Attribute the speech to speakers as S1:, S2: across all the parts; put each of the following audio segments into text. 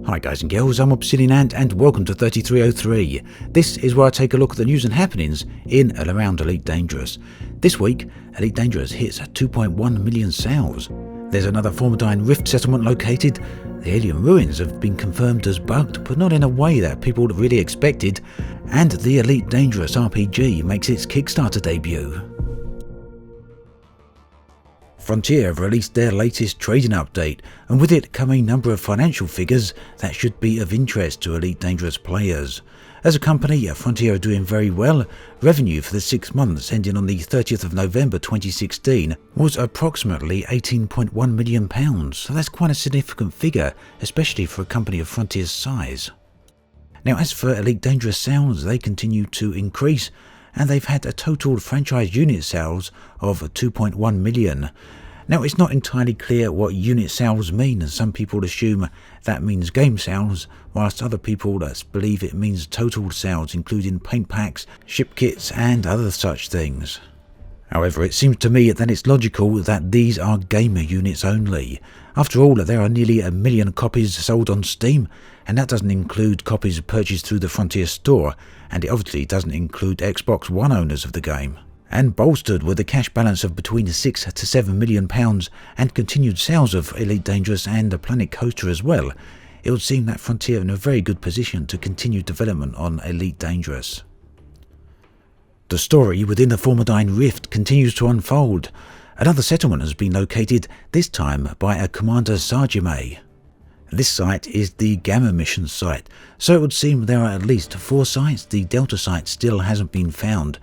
S1: Hi guys and girls, I'm Obsidian Ant and welcome to 3303. This is where I take a look at the news and happenings in and around Elite Dangerous. This week, Elite Dangerous hits 2.1 million sales. There's another Formidine Rift settlement located. The alien ruins have been confirmed as bugged, but not in a way that people really expected. And the Elite Dangerous RPG makes its Kickstarter debut. Frontier have released their latest trading update, and with it come a number of financial figures that should be of interest to Elite Dangerous players. As a company, Frontier are doing very well. Revenue for the 6 months ending on the 30th of November 2016 was approximately £18.1 million, so that's quite a significant figure, especially for a company of Frontier's size. Now as for Elite Dangerous sales, they continue to increase, and they've had a total franchise unit sales of 2.1 million. Now it's not entirely clear what unit sales mean, and some people assume that means game sales, whilst other people believe it means total sales including paint packs, ship kits and other such things. However, it seems to me that it's logical that these are gamer units only. After all, there are nearly 1 million copies sold on Steam, and that doesn't include copies purchased through the Frontier store, and it obviously doesn't include Xbox One owners of the game. And bolstered with a cash balance of between £6 to £7 million and continued sales of Elite Dangerous and the Planet Coaster as well, it would seem that Frontier are in a very good position to continue development on Elite Dangerous. The story within the Formidine Rift continues to unfold. Another settlement has been located, this time by a Commander Sarjime. This site is the Gamma Mission site, so it would seem there are at least 4 sites. The Delta site still hasn't been found.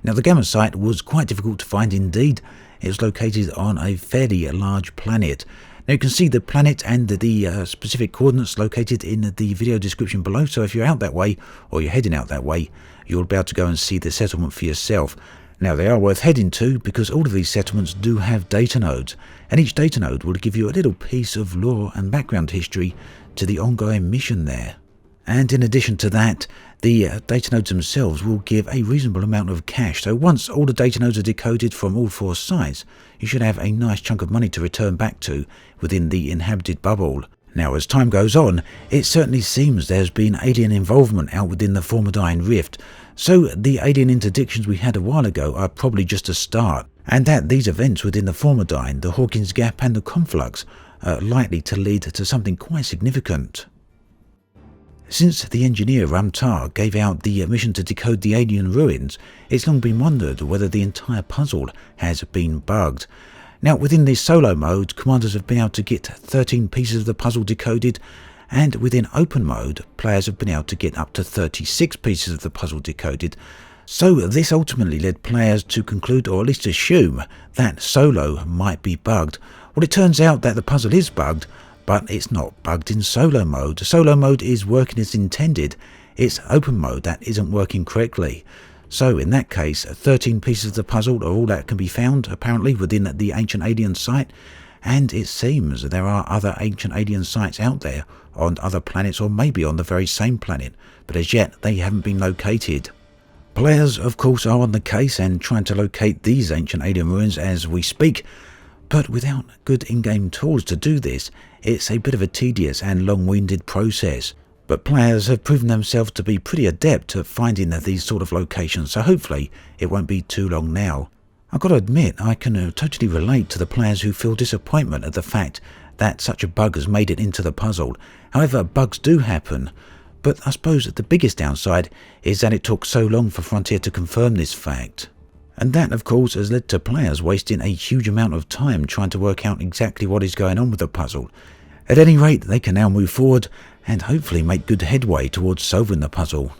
S1: Now the Gamma site was quite difficult to find indeed. It was located on a fairly large planet. Now you can see the planet and the specific coordinates located in the video description below, so if you're out that way or you're heading out that way, you'll be able to go and see the settlement for yourself. Now they are worth heading to because all of these settlements do have data nodes, and each data node will give you a little piece of lore and background history to the ongoing mission there. And in addition to that, the data nodes themselves will give a reasonable amount of cash, so once all the data nodes are decoded from all 4 sites, you should have a nice chunk of money to return back to within the inhabited bubble. Now as time goes on, it certainly seems there's been alien involvement out within the Formidine Rift, so the alien interdictions we had a while ago are probably just a start, and that these events within the Formidine, the Hawkins Gap and the Conflux are likely to lead to something quite significant. Since the engineer Ramtar gave out the mission to decode the alien ruins, it's long been wondered whether the entire puzzle has been bugged. Now within this solo mode, commanders have been able to get 13 pieces of the puzzle decoded, and within open mode, players have been able to get up to 36 pieces of the puzzle decoded. So this ultimately led players to conclude, or at least assume, that solo might be bugged. Well, it turns out that the puzzle is bugged, but it's not bugged in solo mode. Solo mode is working as intended. It's open mode that isn't working correctly. So in that case, 13 pieces of the puzzle are all that can be found apparently within the Ancient Alien site, and it seems there are other Ancient Alien sites out there on other planets, or maybe on the very same planet, but as yet they haven't been located. Players of course are on the case and trying to locate these Ancient Alien ruins as we speak, but without good in-game tools to do this, it's a bit of a tedious and long-winded process. But players have proven themselves to be pretty adept at finding these sort of locations, so hopefully it won't be too long now. I've got to admit, I can totally relate to the players who feel disappointment at the fact that such a bug has made it into the puzzle. However, bugs do happen, but I suppose the biggest downside is that it took so long for Frontier to confirm this fact. And that of course has led to players wasting a huge amount of time trying to work out exactly what is going on with the puzzle. At any rate, they can now move forward and hopefully make good headway towards solving the puzzle.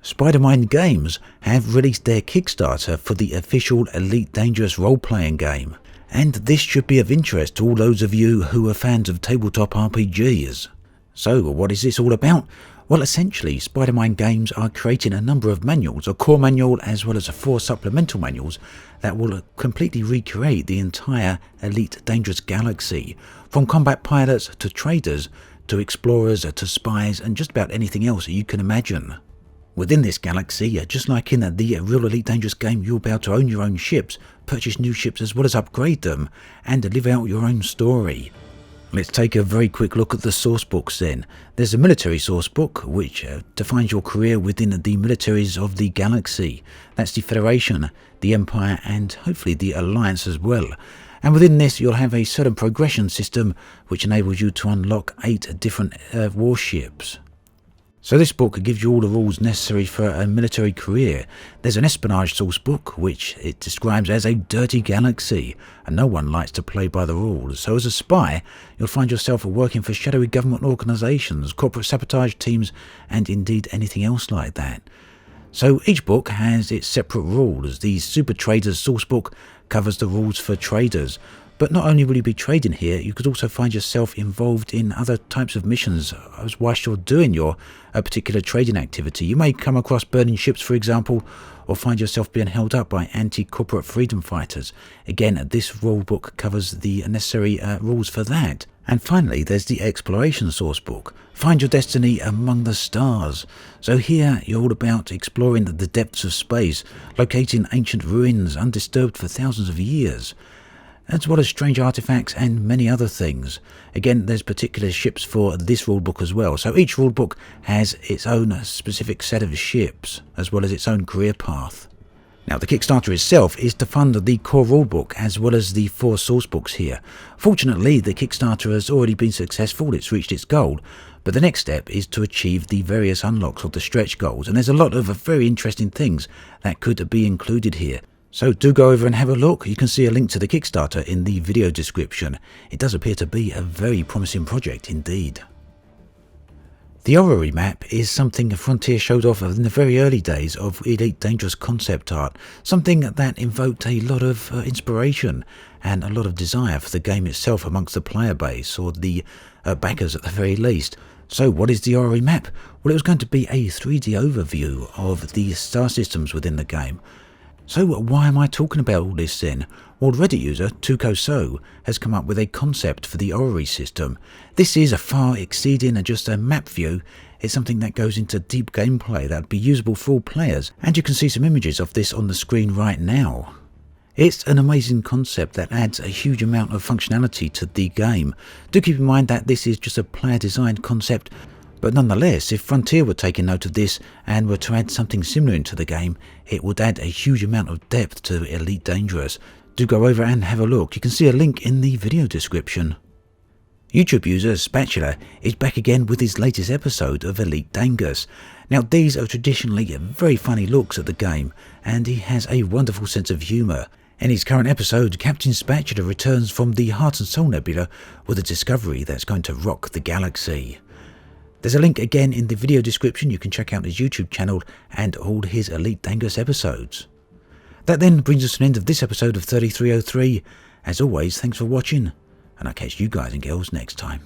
S1: Spidermind Games have released their Kickstarter for the official Elite Dangerous role-playing game, and this should be of interest to all those of you who are fans of tabletop RPGs. So what is this all about? Well, essentially, Spidermind Games are creating a number of manuals, a core manual as well as 4 supplemental manuals that will completely recreate the entire Elite Dangerous galaxy, from combat pilots to traders to explorers to spies and just about anything else you can imagine. Within this galaxy, just like in the real Elite Dangerous game, you'll be able to own your own ships, purchase new ships as well as upgrade them, and live out your own story. Let's take a very quick look at the source books then. There's a military source book, which defines your career within the militaries of the galaxy. That's the Federation, the Empire, and hopefully the Alliance as well. And within this, you'll have a certain progression system, which enables you to unlock 8 different warships. So this book gives you all the rules necessary for a military career. There's an espionage source book, which it describes as a dirty galaxy, and no one likes to play by the rules. So as a spy, you'll find yourself working for shadowy government organisations, corporate sabotage teams, and indeed anything else like that. So each book has its separate rules. The Super Traders source book covers the rules for traders. But not only will you be trading here, you could also find yourself involved in other types of missions whilst you're doing your particular trading activity. You may come across burning ships, for example, or find yourself being held up by anti-corporate freedom fighters. Again, this rule book covers the necessary rules for that. And finally, there's the Exploration source book. Find your destiny among the stars. So here, you're all about exploring the depths of space, locating ancient ruins undisturbed for thousands of years, as well as strange artifacts and many other things. Again, there's particular ships for this rulebook as well, so each rulebook has its own specific set of ships, as well as its own career path. Now, the Kickstarter itself is to fund the core rulebook as well as the 4 source books here. Fortunately, the Kickstarter has already been successful, it's reached its goal, but the next step is to achieve the various unlocks of the stretch goals, and there's a lot of very interesting things that could be included here. So do go over and have a look. You can see a link to the Kickstarter in the video description. It does appear to be a very promising project indeed. The Orrery map is something Frontier showed off in the very early days of Elite Dangerous concept art, something that invoked a lot of inspiration and a lot of desire for the game itself amongst the player base, or the backers at the very least. So what is the Orrery map? Well, it was going to be a 3D overview of the star systems within the game. So why am I talking about all this then? Well, Reddit user Tuko has come up with a concept for the Orrery system. This is a far exceeding just a map view. It's something that goes into deep gameplay that would be usable for all players, and you can see some images of this on the screen right now. It's an amazing concept that adds a huge amount of functionality to the game. Do keep in mind that this is just a player designed concept, but nonetheless, if Frontier were taking note of this and were to add something similar into the game, it would add a huge amount of depth to Elite Dangerous. Do go over and have a look. You can see a link in the video description. YouTube user Spatula is back again with his latest episode of Elite Dangus. Now, these are traditionally very funny looks at the game, and he has a wonderful sense of humour. In his current episode, Captain Spatula returns from the Heart and Soul Nebula with a discovery that's going to rock the galaxy. There's a link again in the video description. You can check out his YouTube channel and all his Elite Dangus episodes. That then brings us to an end of this episode of 3303. As always, thanks for watching, and I'll catch you guys and girls next time.